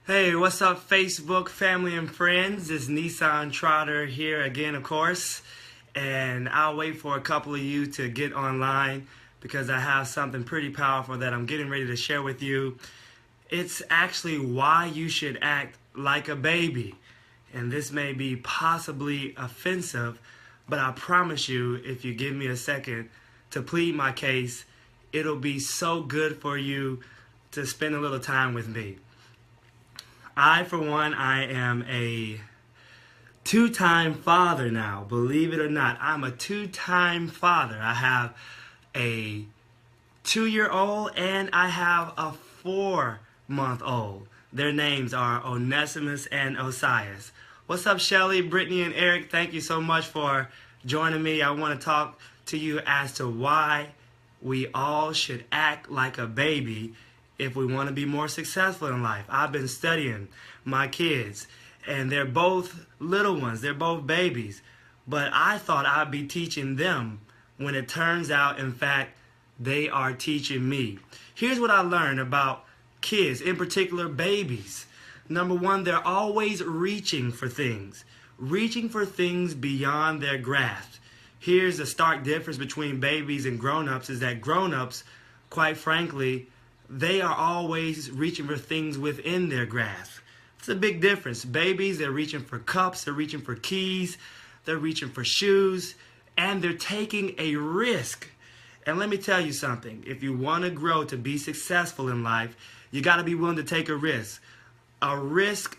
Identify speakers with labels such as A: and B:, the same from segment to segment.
A: Hey, what's up, Facebook family and friends? It's Nisan Trotter here again, of course. And I'll wait for a couple of you to get online because I have something pretty powerful that I'm getting ready to share with you. It's actually why you should act like a baby. And this may be possibly offensive, but I promise you, if you give me a second to plead my case, it'll be so good for you to spend a little time with me. For one, I am a two-time father now. Believe it or not, I'm a two-time father. I have a 2-year-old and I have a 4-month-old. Their names are Onesimus and Osias. What's up, Shelly, Brittany, and Eric? Thank you so much for joining me. I want to talk to you as to why we all should act like a baby if we want to be more successful in life. I've been studying my kids, and they're both little ones. They're both babies. But I thought I'd be teaching them when it turns out, in fact, they are teaching me. Here's what I learned about kids, in particular babies. Number one, they're always reaching for things beyond their grasp. Here's the stark difference between babies and grown-ups is that grown-ups, quite frankly, they are always reaching for things within their grasp. It's a big difference. Babies, they're reaching for cups, they're reaching for keys, they're reaching for shoes, and they're taking a risk. And let me tell you something. If you want to grow to be successful in life, you got to be willing to take a risk. A risk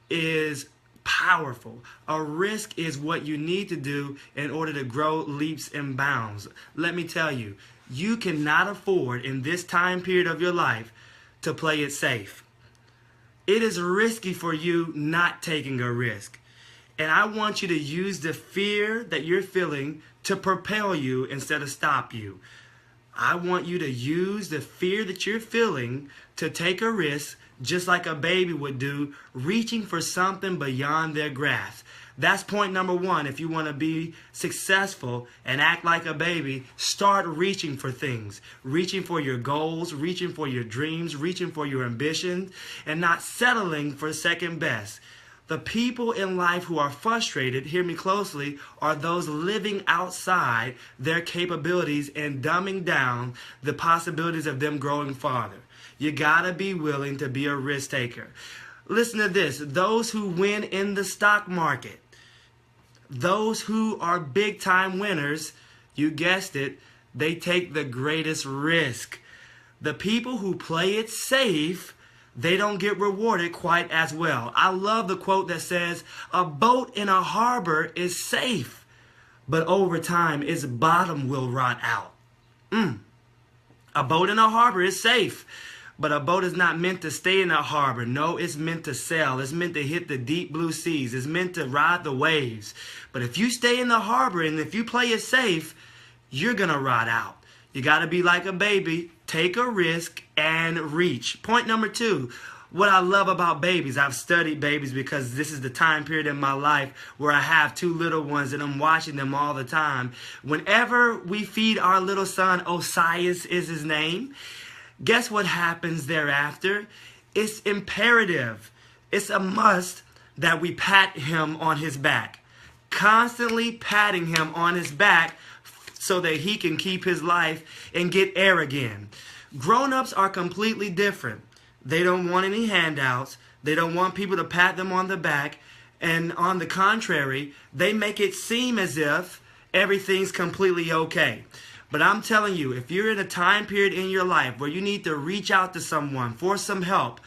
A: is powerful. A risk is what you need to do in order to grow leaps and bounds. Let me tell you, you cannot afford in this time period of your life to play it safe. It is risky for you not taking a risk. And I want you to use the fear that you're feeling to propel you instead of stop you. I want you to use the fear that you're feeling to take a risk just like a baby would do, reaching for something beyond their grasp. That's point number one. If you want to be successful and act like a baby, start reaching for things. Reaching for your goals, reaching for your dreams, reaching for your ambitions, and not settling for second best. The people in life who are frustrated, hear me closely, are those living outside their capabilities and dumbing down the possibilities of them growing farther. You gotta be willing to be a risk taker. Listen to this. Those who win in the stock market, those who are big time winners, you guessed it, they take the greatest risk. The people who play it safe, they don't get rewarded quite as well. I love the quote that says, a boat in a harbor is safe, but over time its bottom will rot out. A boat in a harbor is safe, but a boat is not meant to stay in a harbor. No, it's meant to sail. It's meant to hit the deep blue seas. It's meant to ride the waves. But if you stay in the harbor and if you play it safe, you're going to rot out. You got to be like a baby. Take a risk and reach. Point number two, what I love about babies. I've studied babies because this is the time period in my life where I have 2 little ones and I'm watching them all the time. Whenever we feed our little son, Osias is his name, guess what happens thereafter? It's imperative. It's a must that we pat him on his back. Constantly patting him on his back so that he can keep his life and get air again. Grown-ups are completely different. They don't want any handouts. They don't want people to pat them on the back. And on the contrary, they make it seem as if everything's completely okay. But I'm telling you, if you're in a time period in your life where you need to reach out to someone for some help,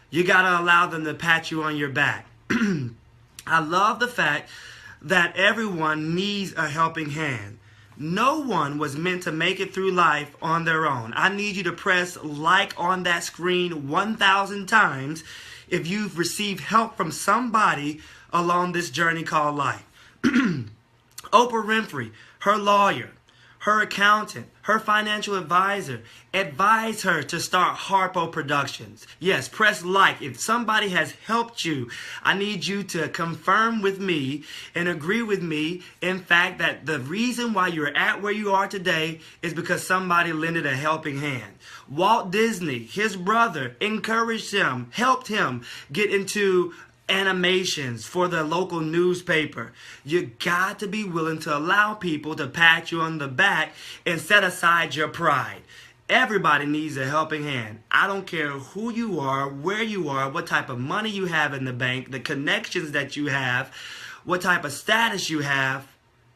A: you got to allow them to pat you on your back. I love the fact that everyone needs a helping hand. No one was meant to make it through life on their own. I need you to press like on that screen 1,000 times if you've received help from somebody along this journey called life. Oprah Winfrey, her lawyer, her accountant, her financial advisor. Advise her to start Harpo Productions. Yes, press like. If somebody has helped you, I need you to confirm with me and agree with me, in fact, that the reason why you're at where you are today is because somebody lended a helping hand. Walt Disney, his brother, encouraged him, helped him get into animations for the local newspaper. You got to be willing to allow people to pat you on the back and set aside your pride. Everybody needs a helping hand. I don't care who you are, where you are, what type of money you have in the bank, the connections that you have, what type of status you have.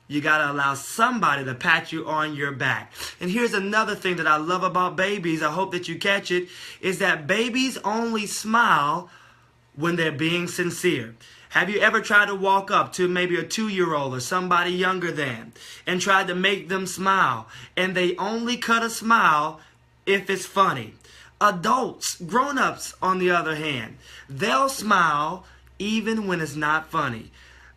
A: You got to allow somebody to pat you on your back. And here's another thing that I love about babies, I hope that you catch it, is that babies only smile when they're being sincere. Have you ever tried to walk up to maybe a 2-year-old or somebody younger than and tried to make them smile, and they only cut a smile if it's funny? Adults, grown-ups, on the other hand, they'll smile even when it's not funny.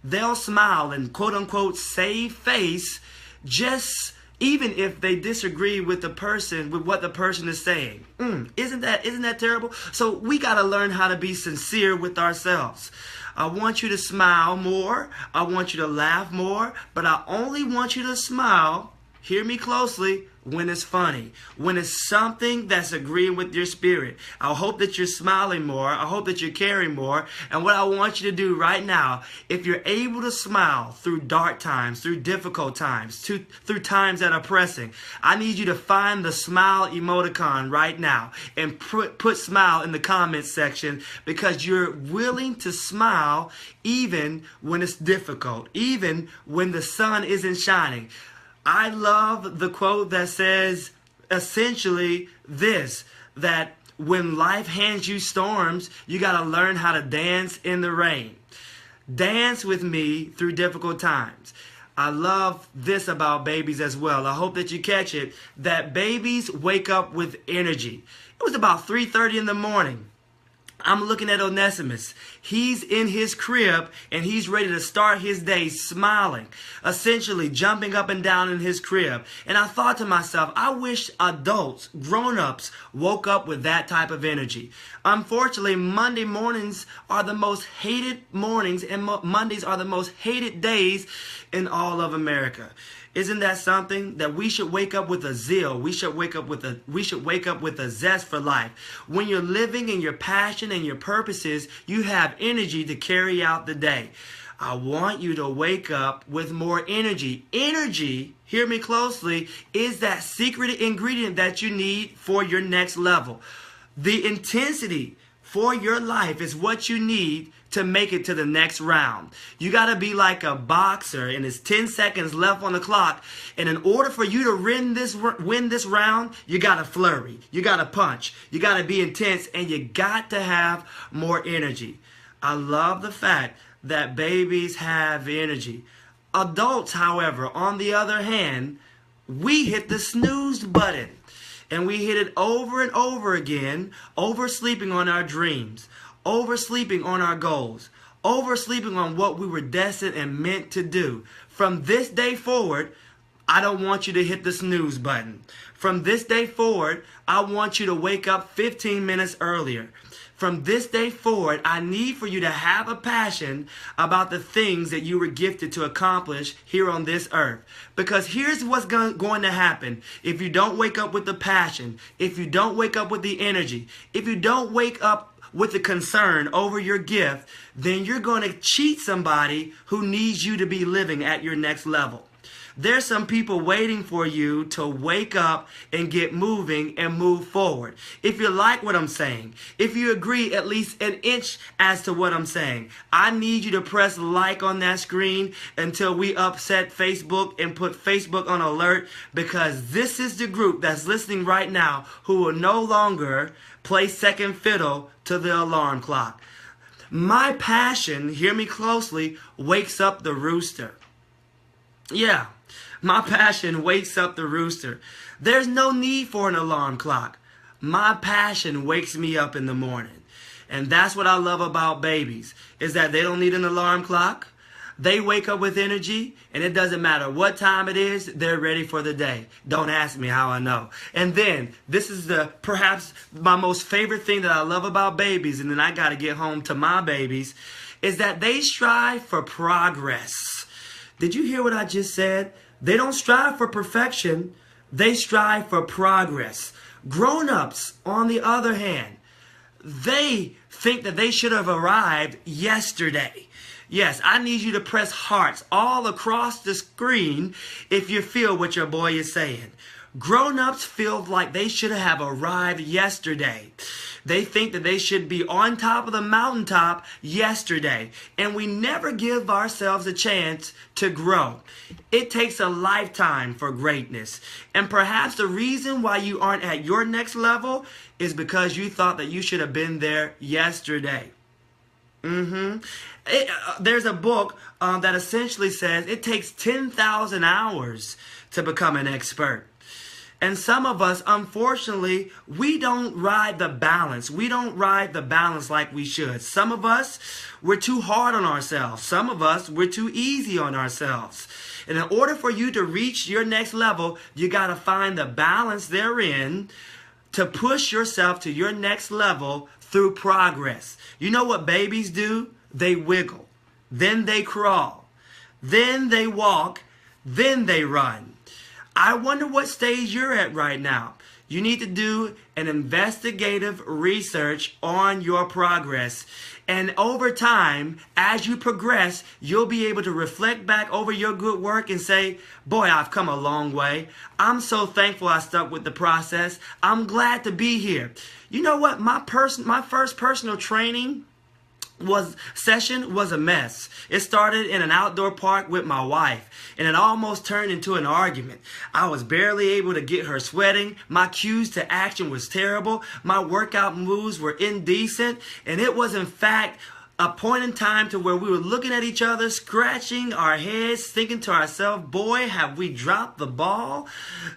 A: They'll smile and quote-unquote save face just even if they disagree with what the person is saying. Isn't that terrible? So we got to learn how to be sincere with ourselves. I want you to smile more. I want you to laugh more. But I only want you to smile, hear me closely, when it's funny, when it's something that's agreeing with your spirit. I hope that you're smiling more. I hope that you're caring more. And what I want you to do right now, if you're able to smile through dark times, through difficult times, through times that are pressing, I need you to find the smile emoticon right now and put smile in the comments section, because you're willing to smile even when it's difficult, even when the sun isn't shining. I love the quote that says essentially this, that when life hands you storms, you got to learn how to dance in the rain. Dance with me through difficult times. I love this about babies as well. I hope that you catch it, that babies wake up with energy. It was about 3:30 in the morning. I'm looking at Onesimus. He's in his crib and he's ready to start his day smiling, essentially jumping up and down in his crib. And I thought to myself, I wish adults, grown-ups, woke up with that type of energy. Unfortunately, Monday mornings are the most hated mornings, and Mondays are the most hated days in all of America. Isn't that something? That we should wake up with a zeal. We should wake up with a zest for life. When you're living in your passion and your purposes, you have energy to carry out the day. I want you to wake up with more energy. Energy, hear me closely, is that secret ingredient that you need for your next level. The intensity for your life is what you need to make it to the next round. You got to be like a boxer, and it's 10 seconds left on the clock. And in order for you to win this round, you got to flurry. You got to punch. You got to be intense, and you got to have more energy. I love the fact that babies have energy. Adults, however, on the other hand, we hit the snooze button. And we hit it over and over again, oversleeping on our dreams, oversleeping on our goals, oversleeping on what we were destined and meant to do. From this day forward, I don't want you to hit the snooze button. From this day forward, I want you to wake up 15 minutes earlier. From this day forward, I need for you to have a passion about the things that you were gifted to accomplish here on this earth. Because here's what's going to happen. If you don't wake up with the passion, if you don't wake up with the energy, if you don't wake up with the concern over your gift, then you're going to cheat somebody who needs you to be living at your next level. There's some people waiting for you to wake up and get moving and move forward. If you like what I'm saying, if you agree at least an inch as to what I'm saying, I need you to press like on that screen until we upset Facebook and put Facebook on alert, because this is the group that's listening right now who will no longer play second fiddle to the alarm clock. My passion, hear me closely, wakes up the rooster. Yeah. My passion wakes up the rooster. There's no need for an alarm clock. My passion wakes me up in the morning. And that's what I love about babies, is that they don't need an alarm clock. They wake up with energy, and it doesn't matter what time it is, they're ready for the day. Don't ask me how I know. And then, this is perhaps my most favorite thing that I love about babies, and then I got to get home to my babies, is that they strive for progress. Did you hear what I just said? They don't strive for perfection. They strive for progress. Grown-ups, on the other hand, they think that they should have arrived yesterday. Yes, I need you to press hearts all across the screen if you feel what your boy is saying. Grown-ups feel like they should have arrived yesterday. They think that they should be on top of the mountaintop yesterday. And we never give ourselves a chance to grow. It takes a lifetime for greatness. And perhaps the reason why you aren't at your next level is because you thought that you should have been there yesterday. There's a book that essentially says it takes 10,000 hours to become an expert. And some of us, unfortunately, we don't ride the balance. We don't ride the balance like we should. Some of us, we're too hard on ourselves. Some of us, we're too easy on ourselves. And in order for you to reach your next level, you got to find the balance therein to push yourself to your next level through progress. You know what babies do? They wiggle. Then they crawl. Then they walk. Then they run. I wonder what stage you're at right now. You need to do an investigative research on your progress. And over time, as you progress, you'll be able to reflect back over your good work and say, boy, I've come a long way. I'm so thankful I stuck with the process. I'm glad to be here. You know what? My first personal training session was a mess. It started in an outdoor park with my wife, and it almost turned into an argument. I was barely able to get her sweating. My cues to action was terrible. My workout moves were indecent, and it was in fact a point in time to where we were looking at each other, scratching our heads, thinking to ourselves, boy, have we dropped the ball?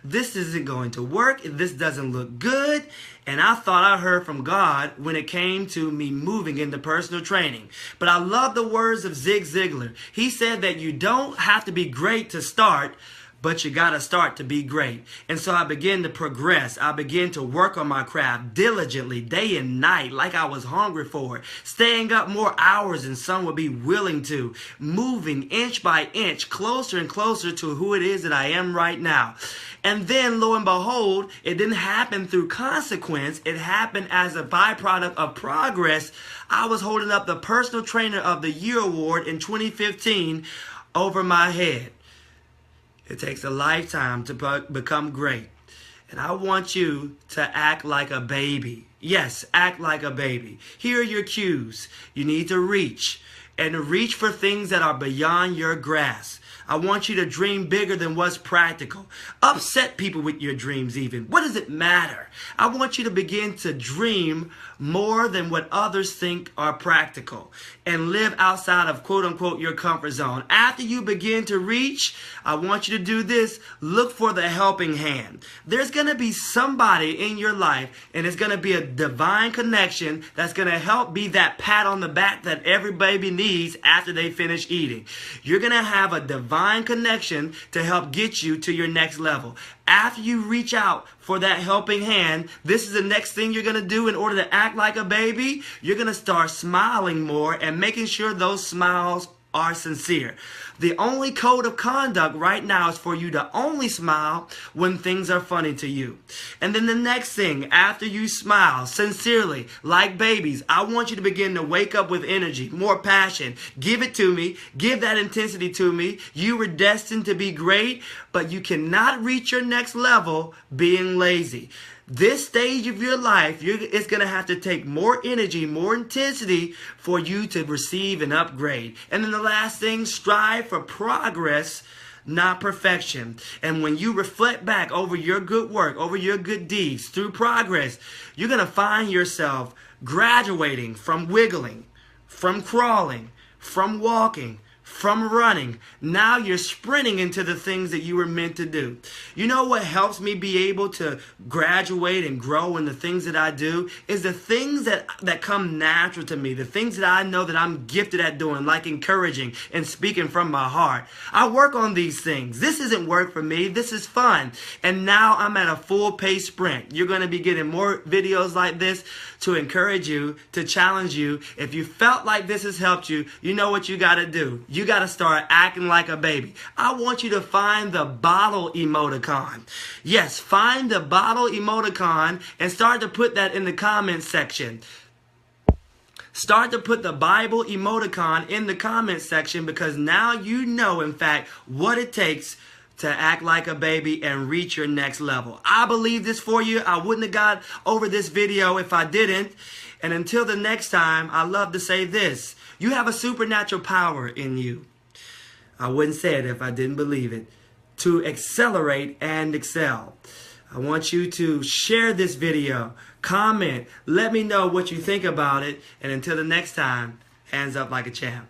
A: This isn't going to work. This doesn't look good. And I thought I heard from God when it came to me moving into personal training. But I love the words of Zig Ziglar. He said that you don't have to be great to start, but you got to start to be great. And so I began to progress. I began to work on my craft diligently, day and night, like I was hungry for it. Staying up more hours than some would be willing to. Moving inch by inch, closer and closer to who it is that I am right now. And then, lo and behold, it didn't happen through consequence. It happened as a byproduct of progress. I was holding up the Personal Trainer of the Year award in 2015 over my head. It takes a lifetime to become great. And I want you to act like a baby. Yes, act like a baby. Here are your cues. You need to reach. And reach for things that are beyond your grasp. I want you to dream bigger than what's practical. Upset people with your dreams even. What does it matter? I want you to begin to dream more than what others think are practical. And live outside of quote unquote your comfort zone. After you begin to reach, I want you to do this. Look for the helping hand. There's going to be somebody in your life, and it's going to be a divine connection that's going to help be that pat on the back that every baby needs after they finish eating. You're going to have a divine connection to help get you to your next level. After you reach out for that helping hand, this is the next thing you're going to do in order to act like a baby. You're going to start smiling more and making sure those smiles are sincere. The only code of conduct right now is for you to only smile when things are funny to you. And then the next thing, after you smile sincerely, like babies, I want you to begin to wake up with energy, more passion. Give it to me. Give that intensity to me. You were destined to be great, but you cannot reach your next level being lazy. This stage of your life, it's going to have to take more energy, more intensity for you to receive an upgrade. And then the last thing, strive for progress, not perfection. And when you reflect back over your good work, over your good deeds, through progress, you're going to find yourself graduating from wiggling, from crawling, from walking, from running. Now you're sprinting into the things that you were meant to do. You know what helps me be able to graduate and grow in the things that I do is the things that come natural to me, the things that I know that I'm gifted at doing, like encouraging and speaking from my heart. I work on these things. This isn't work for me. This is fun. And now I'm at a full pace sprint. You're going to be getting more videos like this to encourage you, to challenge you. If you felt like this has helped you, you know what you got to do. You got to start acting like a baby. I want you to find the bottle emoticon. Yes, find the bottle emoticon and start to put that in the comment section. Start to put the Bible emoticon in the comment section, because now you know, in fact, what it takes to act like a baby and reach your next level. I believe this for you. I wouldn't have got over this video if I didn't. And until the next time, I love to say this. You have a supernatural power in you. I wouldn't say it if I didn't believe it. To accelerate and excel. I want you to share this video, comment, let me know what you think about it, and until the next time, hands up like a champ.